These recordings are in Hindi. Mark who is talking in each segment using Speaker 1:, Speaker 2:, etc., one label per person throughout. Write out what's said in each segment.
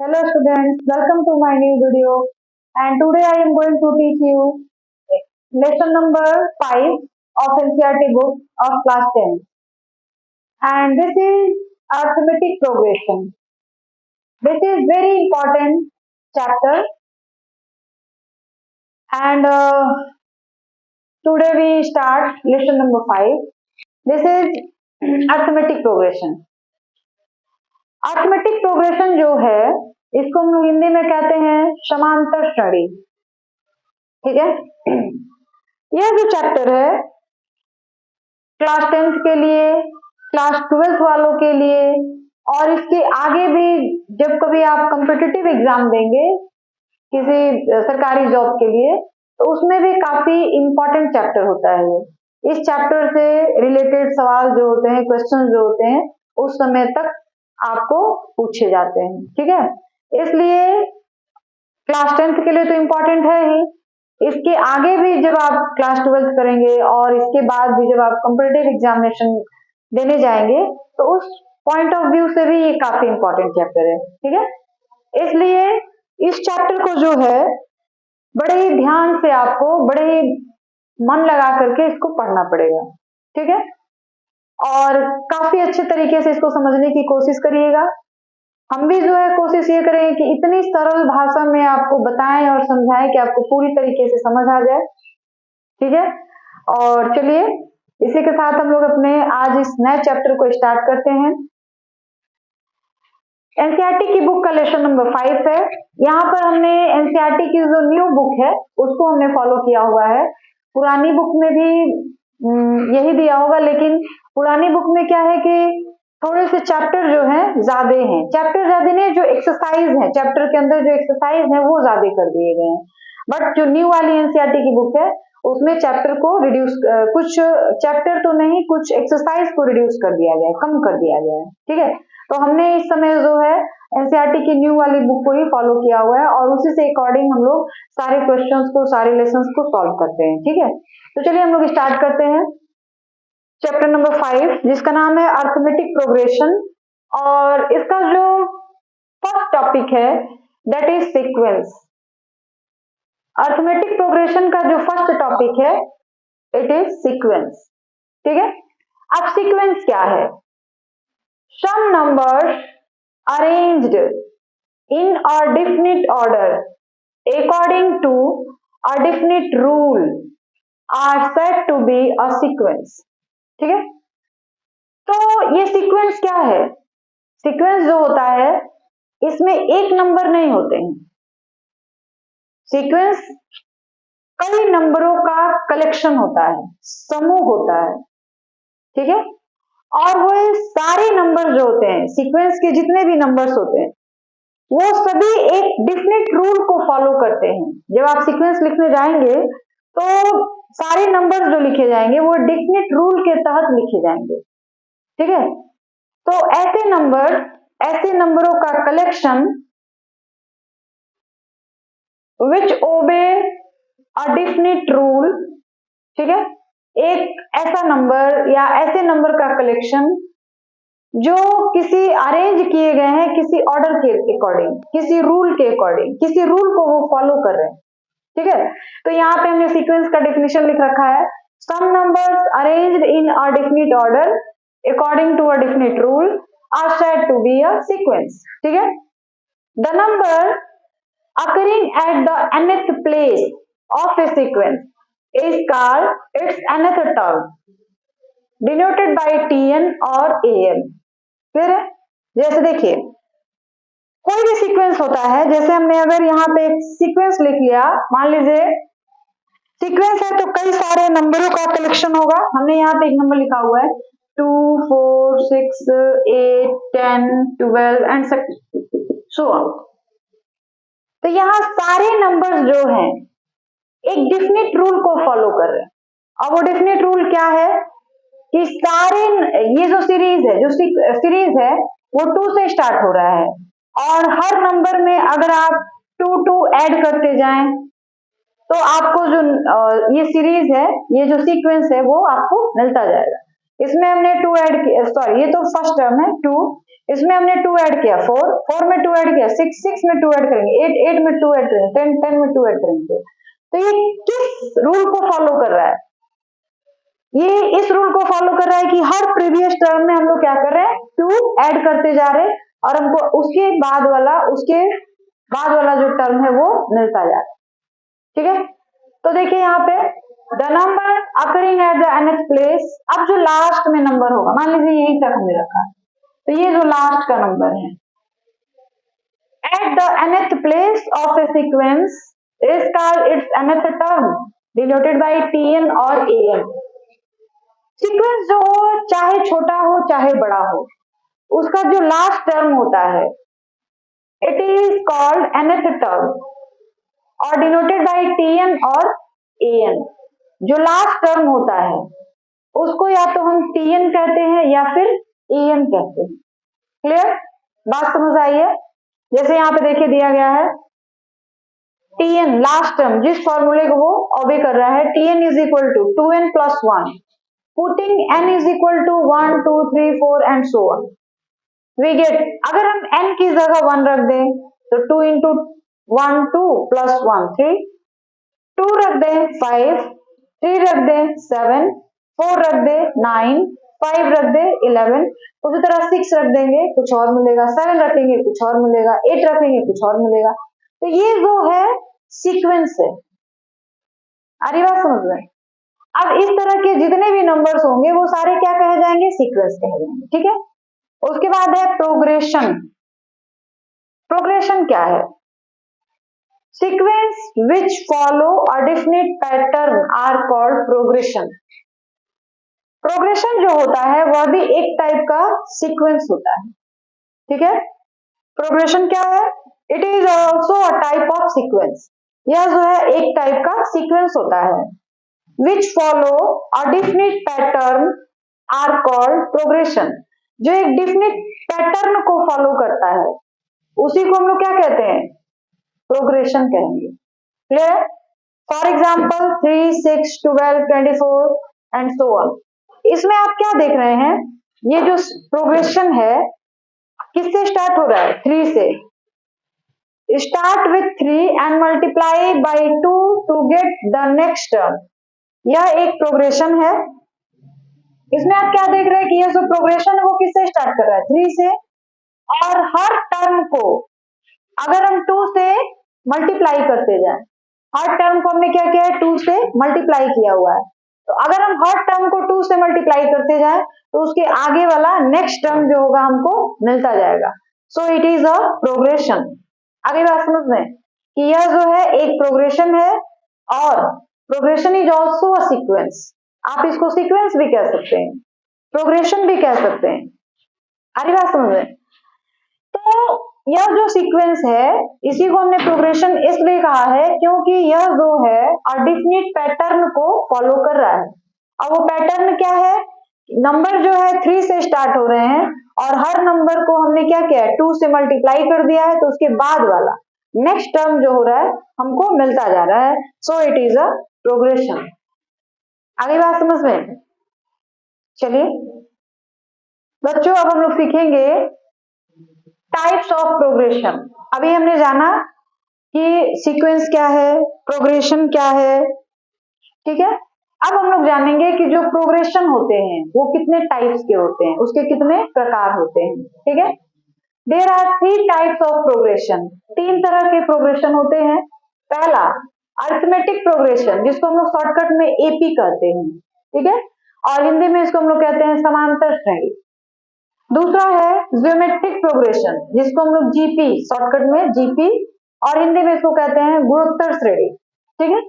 Speaker 1: Hello students, welcome to my new video and today I am going to teach you lesson number 5 of NCERT book of class 10 and this is arithmetic progression. This is very important chapter and today we start lesson number 5. This is arithmetic progression. Arithmetic progression जो है इसको हम लोग हिंदी में कहते हैं समांतर श्रेणी। ठीक है, यह जो चैप्टर है क्लास 10th के लिए, क्लास 12th वालों के लिए और इसके आगे भी जब कभी आप कॉम्पिटिटिव एग्जाम देंगे किसी सरकारी जॉब के लिए तो उसमें भी काफी इंपॉर्टेंट चैप्टर होता है। इस चैप्टर से रिलेटेड सवाल जो होते हैं, क्वेश्चन जो होते हैं उस समय तक आपको पूछे जाते हैं। ठीक है, इसलिए क्लास 10th के लिए तो इम्पोर्टेंट है ही, इसके आगे भी जब आप क्लास 12th करेंगे और इसके बाद भी जब आप कॉम्पिटिटिव एग्जामिनेशन देने जाएंगे तो उस पॉइंट ऑफ व्यू से भी ये काफी इंपॉर्टेंट चैप्टर है। ठीक है, इसलिए इस चैप्टर को जो है बड़े ही ध्यान से आपको बड़े ही मन लगा करके इसको पढ़ना पड़ेगा। ठीक है, और काफी अच्छे तरीके से इसको समझने की कोशिश करिएगा। हम भी जो है कोशिश ये करें कि इतनी सरल भाषा में आपको बताएं और समझाएं कि आपको पूरी तरीके से समझ आ जाए। ठीक है, और चलिए इसी के साथ हम लोग अपने आज इस नए चैप्टर को स्टार्ट करते हैं। एनसीईआरटी की बुक का लेसन नंबर 5 है। यहाँ पर हमने एनसीईआरटी की जो न्यू बुक है उसको हमने फॉलो किया हुआ है। पुरानी बुक में भी यही दिया होगा, लेकिन पुरानी बुक में क्या है कि थोड़े से चैप्टर जो हैं ज्यादा हैं। चैप्टर ज्यादा नहीं, जो एक्सरसाइज है चैप्टर के अंदर जो एक्सरसाइज है वो ज्यादा कर दिए गए हैं। बट जो न्यू वाली एनसीईआरटी की बुक है उसमें चैप्टर को रिड्यूस, कुछ चैप्टर तो नहीं, कुछ एक्सरसाइज को रिड्यूस कर दिया गया है, कम कर दिया गया है। ठीक है, तो हमने इस समय जो है एनसीईआरटी की न्यू वाली बुक को ही फॉलो किया हुआ है और उसी से अकॉर्डिंग हम लोग सारे क्वेश्चंस को, सारे लेसन्स को सॉल्व करते हैं। ठीक है, तो चलिए हम लोग स्टार्ट करते हैं चैप्टर नंबर 5 जिसका नाम है अर्थमेटिक प्रोग्रेशन और इसका जो फर्स्ट टॉपिक है that is sequence. Arithmetic progression का जो फर्स्ट टॉपिक है इट इज सीक्वेंस। ठीक है, अब सीक्वेंस क्या है? Some numbers arranged in a definite order according to a definite rule are said to be a sequence. ठीक है, तो ये सीक्वेंस क्या है? सीक्वेंस जो होता है इसमें एक नंबर नहीं होते हैं। सीक्वेंस कई नंबरों का कलेक्शन होता है, समूह होता है। ठीक है, और वो सारे नंबर जो होते हैं, सीक्वेंस के जितने भी नंबर्स होते हैं वो सभी एक डिफिनिट रूल को फॉलो करते हैं। जब आप सीक्वेंस लिखने जाएंगे तो सारे नंबर्स जो लिखे जाएंगे वो डिफिनिट रूल के तहत लिखे जाएंगे। ठीक है, तो ऐसे नंबरों का कलेक्शन विच ओबे अ डिफिनिट रूल। ठीक है, एक ऐसा नंबर या ऐसे नंबर का कलेक्शन जो किसी अरेंज किए गए हैं किसी ऑर्डर के अकॉर्डिंग, किसी रूल के अकॉर्डिंग, किसी रूल को वो फॉलो कर रहे हैं। ठीक है, तो यहाँ पे हमने सीक्वेंस का डेफिनेशन लिख रखा है, some numbers arranged in a definite order according to a definite rule are said to be a sequence. ठीक है, the number occurring at the nth place of a sequence is called its nth term denoted by tn और an। फिर जैसे देखिए कोई भी सीक्वेंस होता है, जैसे हमने अगर यहाँ पे एक सीक्वेंस लिख लिया, मान लीजिए सीक्वेंस है तो कई सारे नंबरों का कलेक्शन होगा। हमने यहाँ पे एक नंबर लिखा हुआ है 2 4 6 8 10 12 एंड सो ऑन। तो यहाँ सारे नंबर्स जो हैं एक डिफिनिट रूल को फॉलो कर रहे हैं और वो डिफिनिट रूल क्या है कि सारे ये जो सीरीज है, जो सीरीज है वो 2 से स्टार्ट हो रहा है और हर नंबर में अगर आप 2 2 ऐड करते जाएं तो आपको जो ये सीरीज है, ये जो सीक्वेंस है वो आपको मिलता जाएगा। इसमें हमने 2 ऐड किया, सॉरी ये तो फर्स्ट टर्म है 2, इसमें हमने 2 ऐड किया 4, 4 में 2 ऐड किया 6, 6 में 2 ऐड करेंगे 8, 8 में 2 ऐड करेंगे 10, 10 में 2 ऐड करेंगे। तो ये किस रूल को फॉलो कर रहा है? ये इस रूल को फॉलो कर रहा है कि हर प्रीवियस टर्म में हम लोग क्या कर रहे हैं, 2 ऐड करते जा रहे हैं और हमको उसके बाद वाला जो टर्म है वो मिलता जा रहा है। ठीक है, तो देखिए यहाँ पे the number occurring at the nth place, अब जो लास्ट में नंबर होगा, मान लीजिए यही तक हमने रखा, तो ये जो लास्ट का नंबर है eight the nth place of a sequence is called its nth term denoted by tn और an। सीक्वेंस जो हो, चाहे छोटा हो चाहे बड़ा हो, उसका जो लास्ट टर्म होता है it is called nth term और डिनोटेड बाय tn और an। जो लास्ट टर्म होता है उसको या तो हम tn कहते हैं या फिर an कहते हैं। क्लियर, बात समझ आई है? जैसे यहाँ पे देखिए दिया गया है tn लास्ट टर्म, जिस फॉर्मूले को वो ऑबे कर रहा है, tn is equal to 2n plus 1, putting n is equal to 1 2 3 4 and so on, we get, अगर हम n की जगह 1 रख दें तो 2 इंटू 1 2 प्लस 1 3, 2 रख दें 5, 3 रख दें 7, 4 रख दें 9, 5 रख दें 11, उसी तरह 6 रख देंगे कुछ और मिलेगा, 7 रखेंगे कुछ और मिलेगा, 8 रखेंगे कुछ और मिलेगा। तो ये जो है सीक्वेंस है, आ रही बात समझ में? अब इस तरह के जितने भी नंबर्स होंगे वो सारे क्या कहे जाएंगे, सीक्वेंस कहे जाएंगे। ठीक है, उसके बाद है प्रोग्रेशन। प्रोग्रेशन क्या है? Sequence which follow a definite pattern are called progression. Progression जो होता है वह भी एक टाइप का सीक्वेंस होता है। ठीक है, प्रोग्रेशन क्या है? It is also a type of sequence, यह जो है एक टाइप का सीक्वेंस होता है। Which follow a definite pattern are called progression, जो एक डेफिनिट पैटर्न को फॉलो करता है उसी को हम लोग क्या कहते हैं, प्रोग्रेशन कहेंगे। Clear? For example 3 6 12 24 and so on, इसमें आप क्या देख रहे हैं, ये जो प्रोग्रेशन है किससे स्टार्ट हो रहा है, 3 से। Start with 3 and multiply by 2 to get the next term, यह एक प्रोग्रेशन है। इसमें आप क्या देख रहे हैं कि यह जो प्रोग्रेशन है वो किससे स्टार्ट कर रहा है, 3 से, और हर टर्म को अगर हम 2 से मल्टीप्लाई करते जाएं, हर टर्म को हमने क्या किया है, 2 से मल्टीप्लाई किया हुआ है, तो अगर हम हर टर्म को 2 से मल्टीप्लाई करते जाएं तो उसके आगे वाला नेक्स्ट टर्म जो होगा हमको मिलता जाएगा। So it is a progression. आगे बात समझ में कि यह जो है एक प्रोग्रेशन है और progression is also a sequence. आप इसको सीक्वेंस भी कह सकते हैं, प्रोग्रेशन भी कह सकते हैं। आगे बात समझ में? तो यह जो सीक्वेंस है इसी को हमने प्रोग्रेशन इसलिए कहा है क्योंकि यह जो है डेफिनिट पैटर्न को फॉलो कर रहा है। और वो पैटर्न क्या है, नंबर जो है 3 से स्टार्ट हो रहे हैं और हर नंबर को हमने क्या किया है, 2 से मल्टीप्लाई कर दिया है, तो उसके बाद वाला नेक्स्ट टर्म जो हो रहा है हमको मिलता जा रहा है। So it is a progression. आगे बात समझ में? चलिए बच्चों, अब हम लोग सीखेंगे टाइप्स ऑफ प्रोग्रेशन। अभी हमने जाना कि सीक्वेंस क्या है, प्रोग्रेशन क्या है। ठीक है, अब हम लोग जानेंगे कि जो प्रोग्रेशन होते हैं वो कितने टाइप्स के होते हैं, उसके कितने प्रकार होते हैं। ठीक है, there are 3 types of progression, 3 तरह के प्रोग्रेशन होते हैं। पहला अरिथमेटिक प्रोग्रेशन, जिसको हम लोग शॉर्टकट में एपी कहते हैं। ठीक है, और हिंदी में इसको हम लोग कहते हैं समांतर श्रेणी। दूसरा है ज्योमेट्रिक प्रोग्रेशन, जिसको हम लोग जीपी, शॉर्टकट में जीपी, और हिंदी में इसको कहते हैं गुणोत्तर श्रेणी। ठीक है,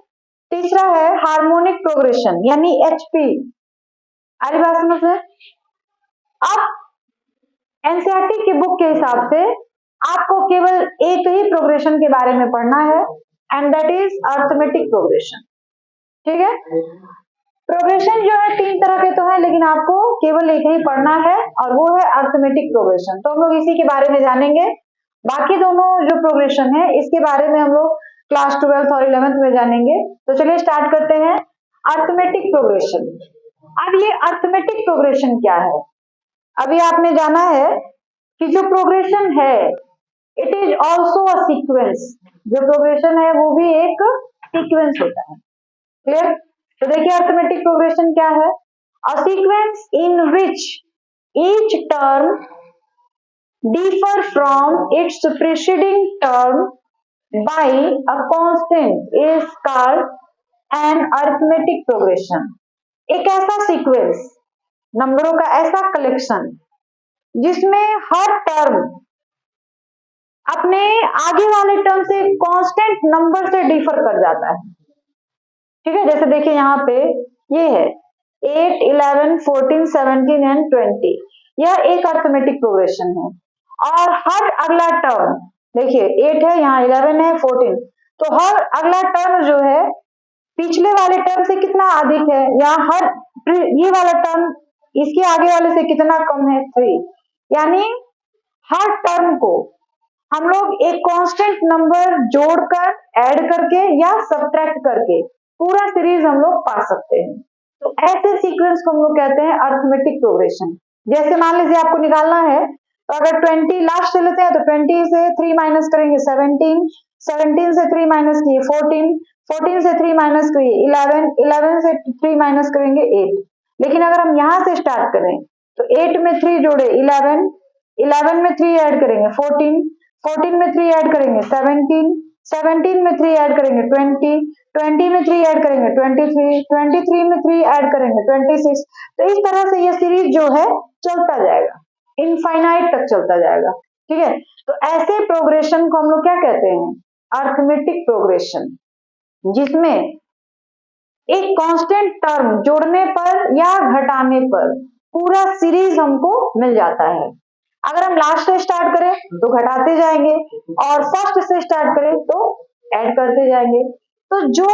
Speaker 1: तीसरा है हार्मोनिक प्रोग्रेशन यानी एचपी। आगे बात समझ में? अब एनसीईआरटी की बुक के हिसाब से आपको केवल एक ही प्रोग्रेशन के बारे में पढ़ना है and that is arithmetic progression. ठीक है, प्रोग्रेशन जो है 3 तरह के तो है, लेकिन आपको केवल एक ही पढ़ना है और वो है अरिथमेटिक प्रोग्रेशन। तो हम लोग इसी के बारे में जानेंगे। बाकी दोनों जो प्रोग्रेशन है इसके बारे में हम लोग क्लास 12th और 11th में जानेंगे। तो चलिए स्टार्ट करते हैं। अरिथमेटिक प्रोग्रेशन, अब ये अर्थमेटिक प्रोग्रेशन क्या है? अभी आपने जाना है कि जो प्रोग्रेशन है it is also a sequence. जो प्रोग्रेशन है वो भी एक सीक्वेंस होता है। क्लियर? तो देखिए अर्थमेटिक प्रोग्रेशन क्या है? A sequence in which each term differ from its preceding term by a constant is called an arithmetic progression। एक ऐसा सीक्वेंस, नंबरों का ऐसा कलेक्शन जिसमें हर टर्म अपने आगे वाले टर्म से कांस्टेंट नंबर से डिफर कर जाता है। ठीक है, जैसे देखिए यहाँ पे ये है 8, 11, 14, 17 एंड 20। यह एक अर्थमेटिक प्रोग्रेशन है और हर अगला टर्म, देखिए 8 है, यहाँ 11 है, 14, तो हर अगला टर्म जो है पिछले वाले टर्म से कितना अधिक है, या हर ये वाला टर्म इसके आगे वाले से कितना कम है, 3। यानी हर टर्म को हम लोग एक कांस्टेंट नंबर जोड़कर, ऐड करके या सब्ट्रैक्ट करके पूरा सीरीज हम लोग पा सकते हैं। तो ऐसे सीक्वेंस को हम लोग कहते हैं अर्थमेटिक प्रोग्रेशन। जैसे मान लीजिए आपको निकालना है, तो अगर 20 लास्ट से लेते हैं तो 20 से 3 माइनस करेंगे 17, 17 से 3 माइनस किए 14, 14 से 3 माइनस किए 11, 11 से 3 माइनस करेंगे 8। लेकिन अगर हम यहाँ से स्टार्ट करें तो 8 में 3 जोड़े 11, 11 में 3 ऐड करेंगे 14, 14 में 3 ऐड करेंगे 17, 17 में 3 ऐड करेंगे 20, 20 में 3 ऐड करेंगे 23, 23 में 3 ऐड करेंगे 26। तो इस तरह से ये सीरीज जो है चलता जाएगा, इनफाइनाइट तक चलता जाएगा। ठीक है, तो ऐसे प्रोग्रेशन को हम लोग क्या कहते हैं? अर्थमेटिक प्रोग्रेशन, जिसमें एक कांस्टेंट टर्म जोड़ने पर या घटाने पर पूरा सीरीज हमको मिल जाता है। अगर हम लास्ट से स्टार्ट करें तो घटाते जाएंगे और फर्स्ट से स्टार्ट करें तो ऐड करते जाएंगे। तो जो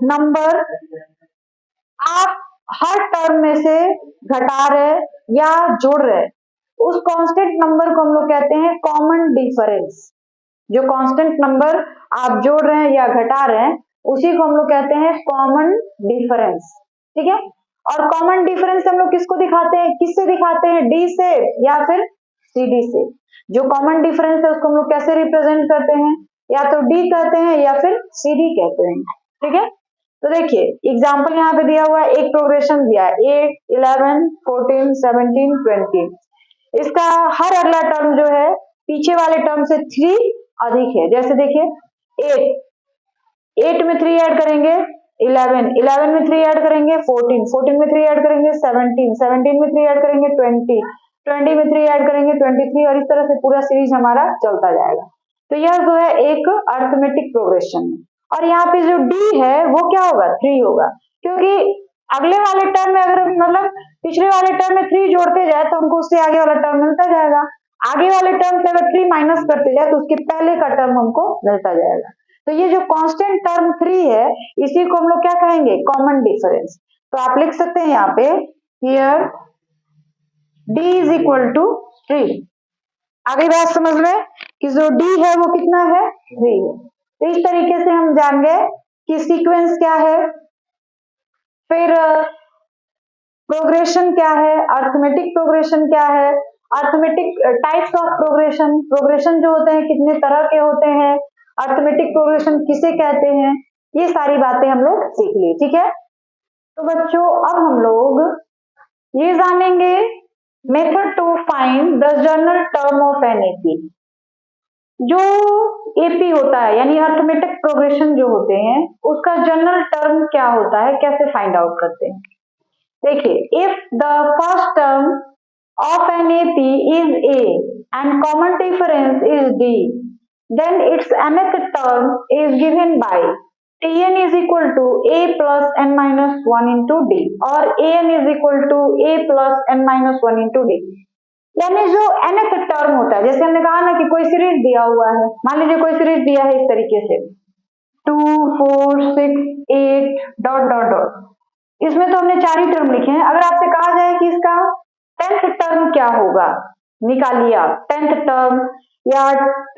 Speaker 1: नंबर आप हर टर्म में से घटा रहे या जोड़ रहे, उस कांस्टेंट नंबर को हम लोग कहते हैं कॉमन डिफरेंस। जो कांस्टेंट नंबर आप जोड़ रहे हैं या घटा रहे हैं उसी को हम लोग कहते हैं कॉमन डिफरेंस। ठीक है, और कॉमन डिफरेंस हम लोग किसको दिखाते हैं, किससे दिखाते हैं? डी से या फिर सीडी से। जो कॉमन डिफरेंस है उसको हम लोग कैसे रिप्रेजेंट करते हैं? या तो डी कहते हैं या फिर सीडी कहते हैं। ठीक है, तो देखिए एग्जाम्पल यहाँ पे दिया हुआ है, एक प्रोग्रेशन दिया है 8, 11, 14, 17, 20। इसका हर अगला टर्म जो है पीछे वाले टर्म से 3 अधिक है। जैसे देखिए 8, 8 में 3 ऐड करेंगे 11, 11 में 3 ऐड करेंगे 14, 14 में 3 ऐड करेंगे 17, 17 में 3 ऐड करेंगे 20, 20 में 3 ऐड करेंगे 23, और इस तरह से पूरा सीरीज हमारा चलता जाएगा। तो यह जो है एक अर्थमेटिक प्रोग्रेशन है। और यहाँ पे जो डी है वो क्या होगा? 3 होगा, क्योंकि अगले वाले टर्म में अगर मतलब पिछले वाले टर्म में 3 जोड़ते जाए तो हमको उससे आगे वाला टर्म मिलता जाएगा। आगे वाले टर्म से अगर 3 माइनस करते जाए तो उसके पहले का टर्म हमको मिलता जाएगा। तो ये जो कांस्टेंट टर्म 3 है इसी को हम लोग क्या कहेंगे? Common difference. तो आप लिख सकते हैं यहाँ पे here d is equal to 3। आगे बात समझ में कि जो d है वो कितना है? 3 है। तो इस तरीके से हम जान गए कि सीक्वेंस क्या है, फिर प्रोग्रेशन क्या है, अर्थमेटिक प्रोग्रेशन क्या है, arithmetic types of progression, progression जो होते हैं कितने तरह के होते हैं, अर्थमेटिक प्रोग्रेशन किसे कहते हैं, ये सारी बातें हम लोग सीख लिए। ठीक है, तो बच्चों अब हम लोग ये जानेंगे method to find the general term of an AP. जो एपी होता है यानी अर्थमेटिक प्रोग्रेशन जो होते हैं उसका जनरल टर्म क्या होता है, कैसे फाइंड आउट करते हैं? देखिए if the first term of an AP is A and common difference is D, then its nth term is given by Tn is equal to a plus n minus 1 into d और an is equal to a plus n minus 1 into d। यानी जो nth टर्म होता है, जैसे हमने कहा ना कि कोई सीरीज दिया हुआ है, मान लीजिए कोई सीरीज दिया है इस तरीके से 2, 4, 6, 8 डॉट डॉट डॉट, इसमें तो हमने 4 ही टर्म लिखे हैं। अगर आपसे कहा जाए कि इसका 10th टर्म क्या होगा, निकालिए आप 10th टर्म या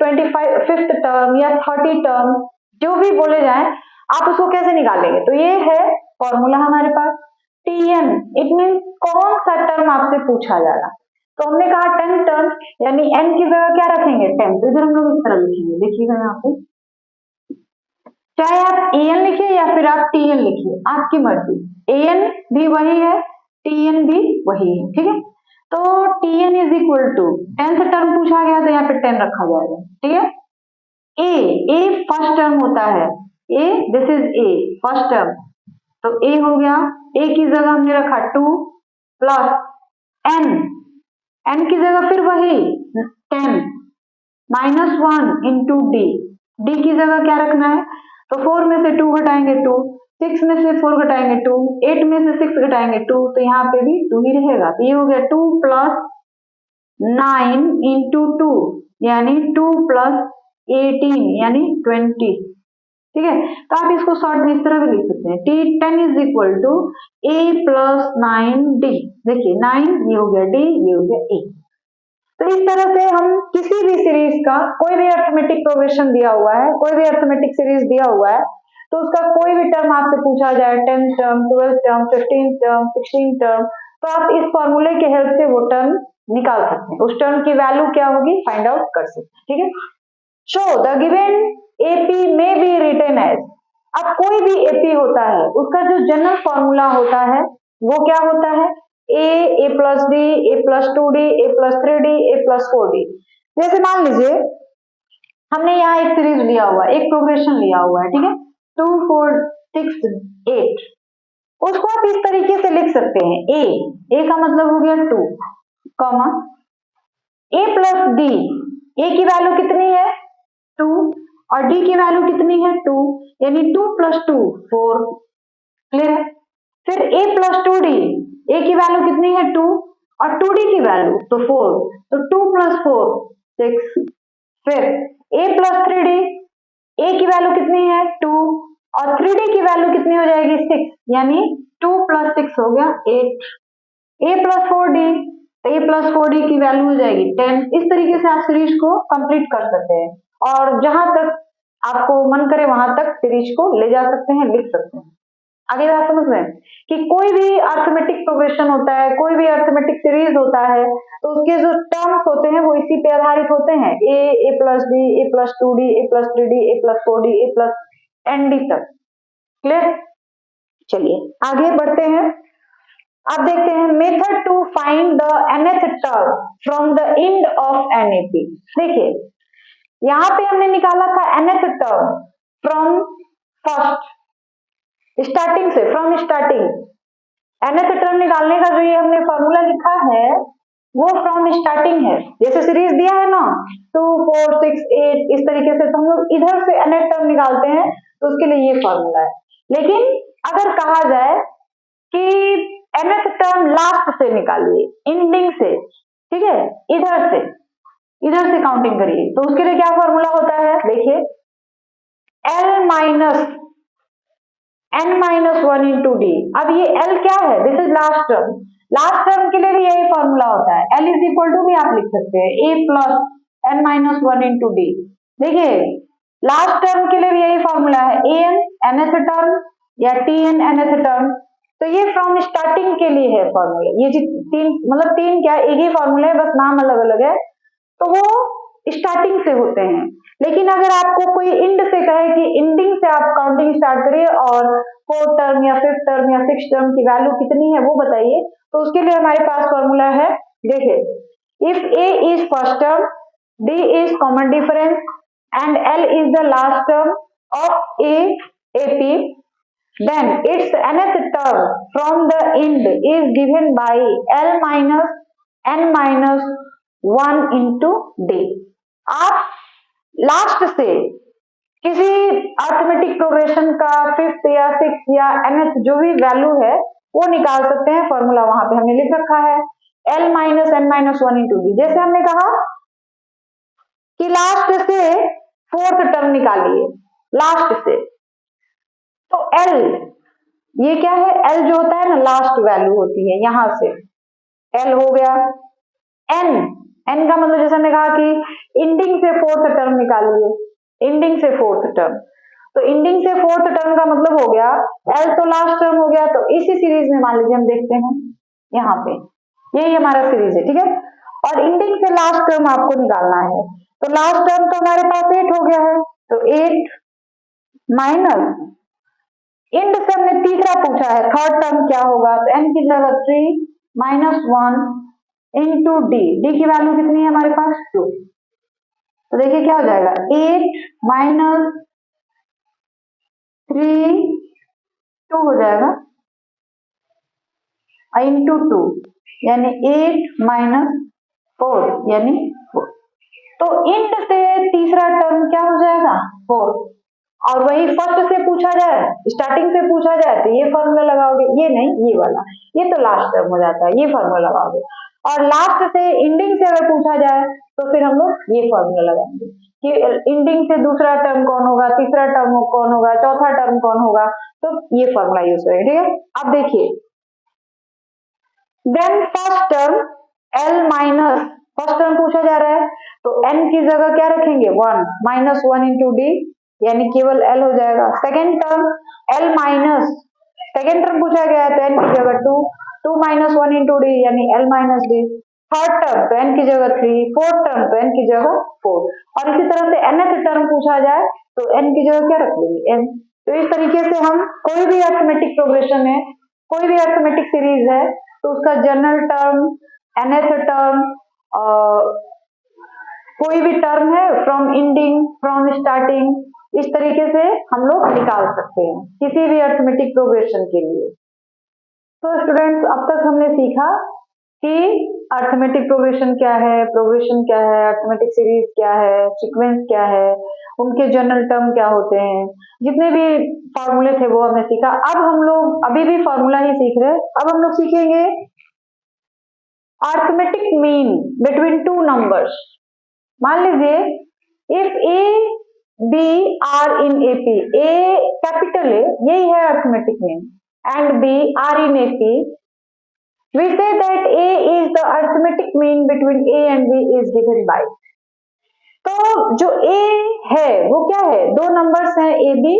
Speaker 1: 25th टर्म या 30 टर्म, जो भी बोले जाए आप उसको कैसे निकालेंगे? तो ये है फॉर्मूला हमारे पास Tn इट मीन्स कौन सा टर्म आपसे पूछा जा रहा। तो हमने कहा 10 टर्म, यानी n की जगह क्या रखेंगे 10, तो इधर हम लोग इस तरह लिखेंगे, देखिएगा यहाँ पे, चाहे आप an लिखिए या फिर आप tn लिखिए, आपकी मर्जी, an भी वही है, tn भी वही है, ठीक है। तो tn is equal to 10th term पूछा गया तो यहाँ पे 10 रखा जाएगा, ठीक है। ए फर्स्ट टर्म होता है, A this is a first term, तो ए हो गया, ए की जगह हमने रखा 2 प्लस एन की जगह फिर वही 10 -1 इंटू डी की जगह क्या रखना है, तो 4 में से 2 घटाएंगे 2, 6 में से 4 घटाएंगे 2, 8 में से 6 घटाएंगे 2, तो यहाँ पे भी 2 ही रहेगा। तो ये हो गया 2 प्लस 9 इंटू 2 यानी 2 प्लस 18 यानी 20, ठीक है। तो आप इसको शॉर्ट में इस तरह भी लिख सकते हैं, T10 is equal to A plus 9D, देखिए 9 ये हो गया D, ये हो गया A। तो इस तरह से हम किसी भी सीरीज का कोई भी अर्थमेटिक प्रोग्रेशन दिया हुआ है, कोई भी अर्थमेटिक सीरीज दिया हुआ है, तो उसका कोई भी टर्म आपसे पूछा जाए, 10 टर्म, 12 टर्म, 15 टर्म, 16 टर्म, तो आप इस फॉर्मूले के हेल्प से वो टर्म निकाल सकते हैं, उस टर्म की वैल्यू क्या होगी फाइंड आउट कर सकते हैं, ठीक है। शो द गिवन एपी में बी रिटन एज, अब कोई भी एपी होता है उसका जो जनरल फॉर्मूला होता है वो क्या होता है, ए plus D, A plus 2D, A plus 3D, A plus 4D। जैसे मान लीजिए हमने यहाँ एक सीरीज लिया हुआ है, एक प्रोग्रेशन लिया हुआ है, ठीक है, 2 4 6 8, उसको आप इस तरीके से लिख सकते हैं, ए का मतलब हो गया 2 कॉमा ए प्लस डी, ए की वैल्यू कितनी है 2 और डी की वैल्यू कितनी है 2, यानी 2 प्लस 2 4, क्लियर है। फिर a प्लस 2D, a की वैल्यू कितनी है 2 और 2D की वैल्यू तो 4, तो 2 प्लस 4 6। फिर a प्लस 3D, a की वैल्यू कितनी है 2 और 3D की वैल्यू कितनी हो जाएगी 6, यानी 2 प्लस 6 हो गया 8। a प्लस 4D, तो a प्लस 4D की वैल्यू हो जाएगी 10। इस तरीके से आप सीरीज को कंप्लीट कर सकते हैं और जहां तक आपको मन करे वहां तक सीरीज को ले जा सकते हैं, लिख सकते हैं। आगे बात समझ में कि कोई भी अर्थमेटिक प्रोग्रेशन होता है, कोई भी अर्थमेटिक सीरीज होता है, तो उसके जो टर्म्स होते हैं वो इसी पे आधारित होते हैं, A plus D, A plus 2D, A plus 3D, A plus 4D, A plus ND तक, क्लियर। चलिए आगे बढ़ते हैं, अब देखते हैं method to find the nth term from the end of NAP। देखिए यहाँ पे हमने निकाला था nth term from first, starting से, फ्रॉम स्टार्टिंग। nth टर्म निकालने का जो ये हमने फॉर्मूला लिखा है वो फ्रॉम स्टार्टिंग है, जैसे सीरीज दिया है ना 2 4 6 8 इस तरीके से, तो हम लोग इधर से nth टर्म निकालते हैं, तो उसके लिए ये फॉर्मूला है। लेकिन अगर कहा जाए कि nth टर्म लास्ट से निकालिए, एंडिंग से, ठीक है, इधर से काउंटिंग करिए, तो उसके लिए क्या फॉर्मूला होता है, देखिए L minus n-1 into D. अब ये L क्या है, this is last term, last term के लिए भी यही फॉर्मूला होता है, L इज इक्वल टू भी आप लिख सकते हैं a plus n-1 into D. देखिए लास्ट टर्म के लिए भी यही फॉर्मूला है, an nth टर्म या tn nth टर्म, तो ये फ्रॉम स्टार्टिंग के लिए है फॉर्मूला, ये तीन मतलब तीन क्या एक ही फॉर्मूला है, बस नाम अलग अलग है, तो वो स्टार्टिंग से होते हैं। लेकिन अगर आपको कोई इंड से कहे कि इंडिंग से आप काउंटिंग स्टार्ट करिए और 4th टर्म या 5th टर्म या 6th टर्म की वैल्यू कितनी है वो बताइए, तो उसके लिए हमारे पास फॉर्मूला है, देखिए if a is first term, d is common difference and l is the last term of AP, then its nth term from the end is given by L minus n-1 into d। आप लास्ट से किसी अर्थमेटिक प्रोग्रेशन का 5th या 6th या nth जो भी वैल्यू है वो निकाल सकते हैं, फॉर्मूला वहां पे हमने लिख रखा है L minus n-1 into d। जैसे हमने कहा कि लास्ट से 4th टर्म निकालिए, लास्ट से, तो L ये क्या है, L जो होता है ना लास्ट वैल्यू होती है, यहां से L हो गया, n का मतलब जैसे हमने कहा कि एंडिंग से 4th टर्म निकालिए, एंडिंग से 4th टर्म, तो इंडिंग से फोर्थ टर्म का मतलब हो गया एल तो लास्ट टर्म हो गया। तो इसी सीरीज में मान लीजिए हम देखते हैं यहाँ पे यही हमारा सीरीज है, ठीक है। और इंडिंग से लास्ट टर्म आपको निकालना है, तो लास्ट टर्म तो हमारे पास 8 हो गया है, तो 8 माइनस इंड से हमने तीसरा पूछा है थर्ड टर्म क्या होगा, तो एन की जगह 3 माइनस 1 इंटू डी, डी की वैल्यू कितनी है हमारे पास 2। तो देखिए क्या हो जाएगा 8 माइनस 3 2 हो जाएगा इंटू 2 यानी 8 माइनस 4 यानी 4। तो इंड से तीसरा टर्म क्या हो जाएगा 4, और वही फर्स्ट से पूछा जाए स्टार्टिंग से पूछा जाए तो ये फॉर्मूला लगाओगे, ये नहीं ये वाला, ये तो लास्ट टर्म हो जाता है, ये फॉर्मूला लगाओगे। और लास्ट से इंडिंग से अगर पूछा जाए तो फिर हम लोग ये फॉर्मूला लगाएंगे कि इंडिंग से दूसरा टर्म कौन होगा, तीसरा टर्म कौन होगा, चौथा टर्म कौन होगा, तो ये फॉर्मूला यूज करेंगे, ठीक है। अब देखिए then first term L minus first term पूछा जा रहा है, तो एन की जगह क्या रखेंगे 1 माइनस 1 इंटू डी यानी केवल एल हो जाएगा। Second term L minus second term पूछा गया है तो एन की जगह 2 माइनस 1 इंटू डी यानी L minus D. Third term तो एन की जगह 3, फोर्थ टर्म तो एन की जगह 4, और इसी तरह से nth टर्म पूछा जाए तो एन की जगह क्या रख लेंगे एन। तो इस तरीके से हम कोई भी अरिथमेटिक प्रोग्रेशन है, कोई भी अरिथमेटिक सीरीज है, तो उसका जनरल टर्म nth टर्म कोई भी टर्म है फ्रॉम इंडिंग फ्रॉम स्टार्टिंग इस तरीके से हम लोग निकाल सकते हैं किसी भी अरिथमेटिक प्रोग्रेशन के लिए। तो स्टूडेंट्स अब तक हमने सीखा कि अरिथमेटिक प्रोग्रेशन क्या है, प्रोग्रेशन क्या है, अरिथमेटिक सीरीज क्या है, सीक्वेंस क्या है, उनके जनरल टर्म क्या होते हैं, जितने भी फॉर्मूले थे वो हमने सीखा। अब हम लोग अभी भी फॉर्मूला ही सीख रहे हैं, अब हम लोग सीखेंगे arithmetic mean between two numbers. मान लीजिए if A B are in A P, A capital A यही है arithmetic mean and B are in A P, we say that a is the arithmetic mean between a and b is given by। तो जो a है वो क्या है, दो नंबर्स हैं ए बी,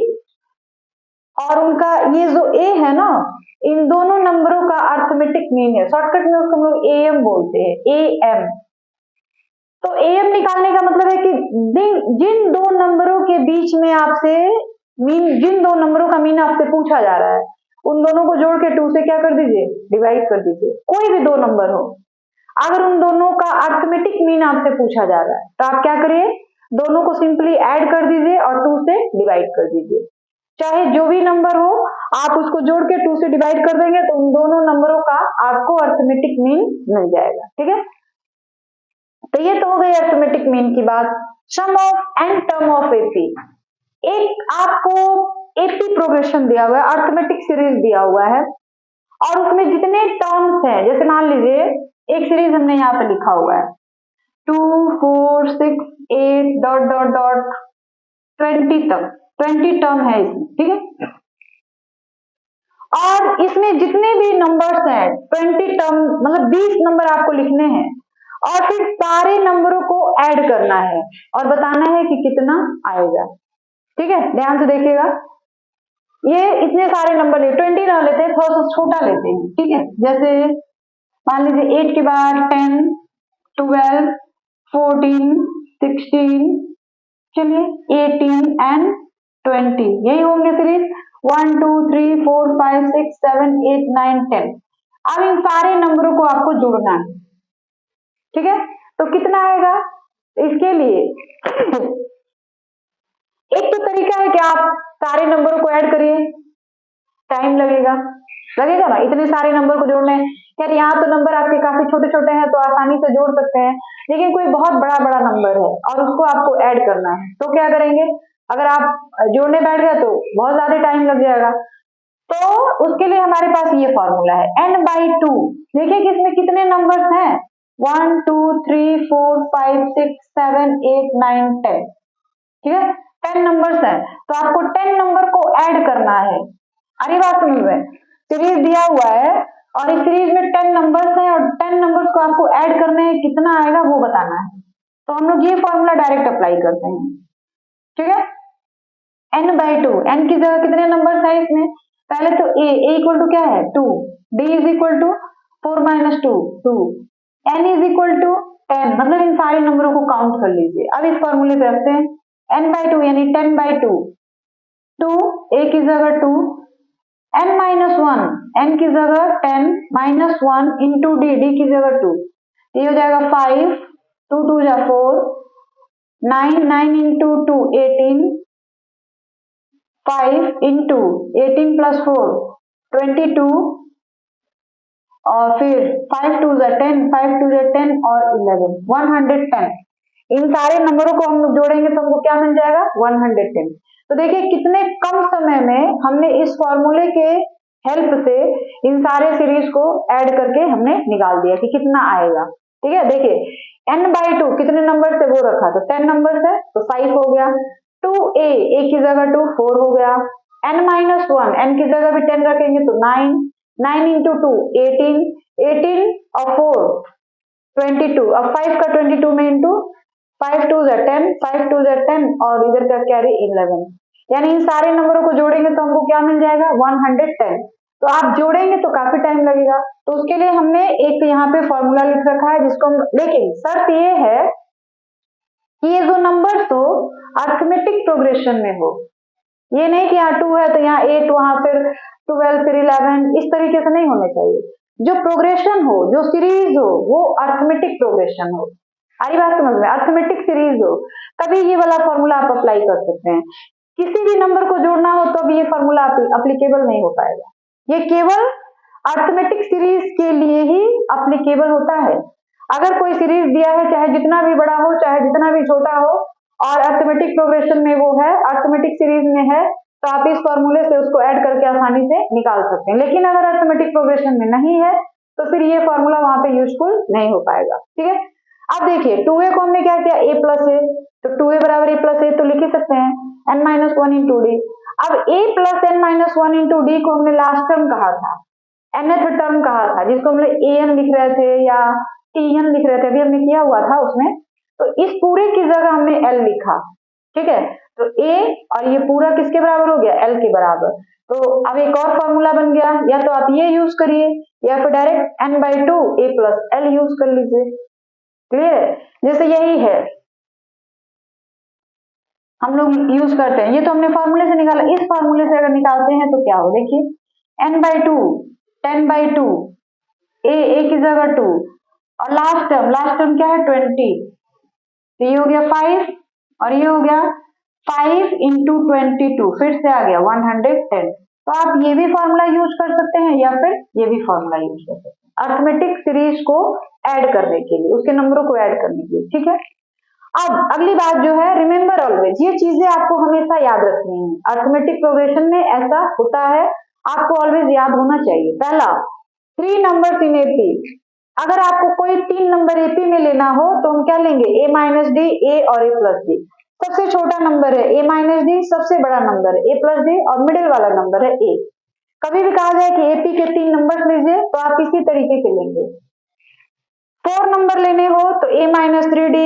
Speaker 1: और उनका ये जो a है ना इन दोनों नंबरों का अरिथमेटिक मीन है, शॉर्टकट में उसको हम लोग एम बोलते हैं, एम। तो एम निकालने का मतलब है कि जिन दो नंबरों के बीच में आपसे मीन, जिन दो नंबरों का मीन आपसे पूछा जा रहा है उन दोनों को जोड़ के 2 से क्या कर दीजिए डिवाइड कर दीजिए, कोई भी दो नंबर हो, अगर उन दोनों का अरिथमेटिक मीन आपसे पूछा जा रहा है तो आप क्या करिए दोनों को सिंपली ऐड कर दीजिए और 2 से डिवाइड कर दीजिए। चाहे जो भी नंबर हो आप उसको जोड़ के 2 से डिवाइड कर देंगे तो उन दोनों नंबरों का आपको अरिथमेटिक मीन मिल जाएगा, ठीक है। तो ये तो हो गई अरिथमेटिक मीन की बात। Sum of n term of AP, एक आपको एपी प्रोग्रेशन दिया हुआ है, अरिथमेटिक सीरीज दिया हुआ है और उसमें जितने टर्म्स हैं, जैसे मान लीजिए एक सीरीज हमने यहाँ पे लिखा हुआ है 2 4 6 8 डॉट डॉट डॉट 20 तक, 20 टर्म है इसमें, ठीक है। और इसमें जितने भी नंबर्स हैं 20 टर्म मतलब 20 नंबर आपको लिखने हैं और फिर सारे नंबरों को ऐड करना है और बताना है कि कितना आएगा, ठीक है। ध्यान से देखिएगा, ये इतने सारे नंबर ले 20 ना लेते हैं, थोड़ा सा छोटा लेते हैं, ठीक है। जैसे मान लीजिए 8 के बाद 10 12 14 16 चलिए 18 एंड 20 यही होंगे सीरीज 1 2 3 4 5 6 7 8 9 10। अब इन सारे नंबरों को आपको जोड़ना है, ठीक है। तो कितना आएगा इसके लिए एक तो तरीका है कि आप सारे नंबरों को ऐड करिए, टाइम लगेगा ना इतने सारे नंबर को जोड़ने। यार यहाँ तो नंबर आपके काफी छोटे छोटे हैं तो आसानी से जोड़ सकते हैं, लेकिन कोई बहुत बड़ा बड़ा नंबर है और उसको आपको ऐड करना है तो क्या करेंगे, अगर आप जोड़ने बैठ गए तो बहुत ज्यादा टाइम लग जाएगा। तो उसके लिए हमारे पास ये फॉर्मूला है n/2। देखिए कि इसमें कितने नंबर्स हैं 1 2 3 4 5 6 7 8 9 10, ठीक है 10 नंबर्स हैं। तो आपको 10 नंबर को ऐड करना है। अरे बात समझ में, सीरीज दिया हुआ है और इस सीरीज में 10 नंबर्स हैं और 10 नंबर्स को आपको ऐड करने हैं, कितना आएगा वो बताना है। तो हम लोग ये फॉर्मूला डायरेक्ट अप्लाई करते हैं, ठीक है। n/2, n की जगह कितने नंबर है इसमें, पहले तो a इक्वल टू क्या है 2, d is equal to 4 minus 2 2, n is equal to 10, मतलब इन सारे नंबरों को काउंट कर लीजिए। अब इस फॉर्मूले पे रखते हैं n/2 यानी 10/2, 2 a की जगह 2, n-1 n की जगह 10 माइनस 1 इंटू d की जगह 2, ये हो जाएगा 5, 2 2 जा 4, 9 9 इंटू 2 18, 5 इंटू 18 प्लस 4 22, और फिर 5 2 जा 10, 5 2 जा 10 और 11 110। इन सारे नंबरों को हम जोड़ेंगे तो हमको क्या मिल जाएगा 110। तो देखिए कितने कम समय में हमने इस फॉर्मूले के हेल्प से इन सारे सीरीज को ऐड करके हमने निकाल दिया कि कितना आएगा। ठीक है, देखिए n/2 कितने नंबर से वो रखा, तो 10 नंबर से, तो 5 हो गया। 2a a की जगह 2 4 हो गया। n-1 n की जगह भी 10 रखेंगे तो 9, 9 इंटू 2 18, 18 और 4 22, अब 5 का 22 में इंटू 5 2 जा 10, 5 2 जा 10 और इधर का कैरी 11, यानी इन सारे नंबरों को जोड़ेंगे तो हमको क्या मिल जाएगा 110। तो आप जोड़ेंगे तो काफी टाइम लगेगा, तो उसके लिए हमने एक यहाँ पे फॉर्मूला लिख रखा है जिसको हम, लेकिन शर्त ये है कि ये जो नंबर हो अर्थमेटिक प्रोग्रेशन में हो, ये नहीं कि यहाँ 2 है तो यहाँ 8 वहां फिर 12 फिर 11, इस तरीके से नहीं होने चाहिए। जो प्रोग्रेशन हो, जो सीरीज हो, वो अर्थमेटिक प्रोग्रेशन हो। सारी बात समझ में, अर्थमेटिक सीरीज हो तभी ये वाला फॉर्मूला आप अप्लाई कर सकते हैं। किसी भी नंबर को जोड़ना हो तो भी ये फॉर्मूला अप्लीकेबल नहीं हो पाएगा, ये केवल अर्थमेटिक सीरीज के लिए ही अप्लीकेबल होता है। अगर कोई सीरीज दिया है, चाहे जितना भी बड़ा हो चाहे जितना भी छोटा हो, और अर्थमेटिक प्रोग्रेशन में वो है, अर्थमेटिक सीरीज में है, तो आप इस फॉर्मूले से उसको ऐड करके आसानी से निकाल सकते हैं। लेकिन अगर अर्थमेटिक प्रोग्रेशन में नहीं है तो फिर ये फॉर्मूला वहां पे यूजफुल नहीं हो पाएगा। ठीक है, अब देखिए 2a को हमने क्या किया a प्लस a, तो 2a बराबर a प्लस a तो लिख ही सकते हैं n-1 इंटू डी। अब a plus n-1 into D को हमने लास्ट टर्म कहा था, nth टर्म कहा था, जिसको हम लोग an लिख रहे थे या tn लिख रहे थे, अभी हमने किया हुआ था उसमें। तो इस पूरे की जगह हमने l लिखा। ठीक है, तो a और ये पूरा किसके बराबर हो गया l के बराबर। तो अब एक और फॉर्मूला बन गया, या तो आप ये यूज करिए या फिर direct n/2 a plus l use कर लीजिए। क्लियर, जैसे यही है हम लोग यूज करते हैं, ये तो हमने फॉर्मूले से निकाला, इस फॉर्मूले से अगर निकालते हैं तो क्या हो, देखिए n/2 10/2 a की जगह 2 और लास्ट टर्म क्या है 20, तो ये हो गया 5 और ये हो गया 5 इंटू 22, फिर से आ गया 110। तो आप ये भी फॉर्मूला यूज कर सकते हैं या फिर ये भी फॉर्मूला यूज कर सकते हैं अर्थमेटिक सीरीज को ऐड करने के लिए, उसके नंबरों को ऐड करने के लिए। ठीक है, अब अगली बात जो है, रिमेंबर ऑलवेज, ये चीजें आपको हमेशा याद रखनी है। अर्थमेटिक प्रोग्रेशन में ऐसा होता है, आपको ऑलवेज याद होना चाहिए। पहला 3 नंबर्स इन एपी, अगर आपको कोई 3 नंबर एपी में लेना हो तो हम क्या लेंगे a माइनस डी, a और a प्लस डी। सबसे छोटा नंबर है a माइनस डी, सबसे बड़ा नंबर है a प्लस डी और मिडिल वाला नंबर है a। कभी भी कहा जाए कि एपी के 3 नंबर लीजिए तो आप इसी तरीके के लेंगे। 4 नंबर लेने हो तो a minus 3d,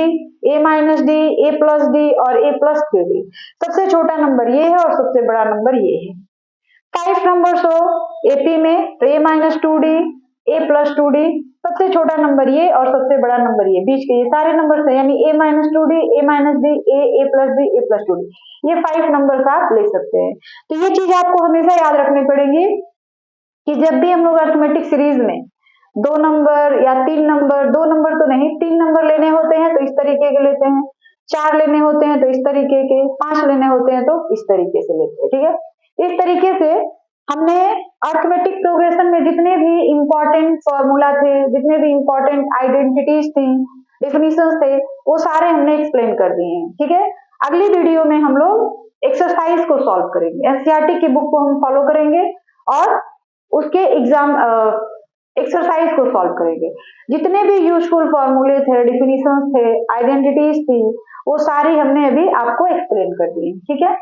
Speaker 1: a minus D, a plus D और a प्लस 3d। सबसे छोटा नंबर ये है और सबसे बड़ा नंबर ये है। 5 नंबर्स हो एपी में तो a minus 2d, a plus 2d, सबसे छोटा नंबर ये और सबसे बड़ा नंबर ये, बीच के ये सारे नंबर से, यानी a minus 2d, a minus D, a plus D, a plus 2d, ये 5 नंबर आप ले सकते हैं। तो ये चीज आपको हमेशा याद रखनी पड़ेगी कि जब भी हम लोग अर्थमेटिक सीरीज में 2 नंबर या 3 नंबर, 2 नंबर तो नहीं 3 नंबर लेने होते हैं तो इस तरीके के लेते हैं, 4 लेने होते हैं तो इस तरीके के, 5 लेने होते हैं तो इस तरीके से लेते हैं। ठीक है, इस तरीके से हमने अर्थमेटिक प्रोग्रेशन में जितने भी इंपॉर्टेंट फॉर्मूला थे, जितने भी इंपॉर्टेंट आइडेंटिटीज थी, डेफिनेशंस थे, वो सारे हमने एक्सप्लेन कर दिए हैं। ठीक है, अगली वीडियो में हम लोग एक्सरसाइज को सॉल्व करेंगे, एनसीईआरटी की बुक को हम फॉलो करेंगे और उसके एग्जाम एक्सरसाइज को सॉल्व करेंगे। जितने भी यूजफुल फॉर्मूले थे, डिफिनीशंस थे, आइडेंटिटीज थी, वो सारी हमने अभी आपको एक्सप्लेन कर दी। ठीक है।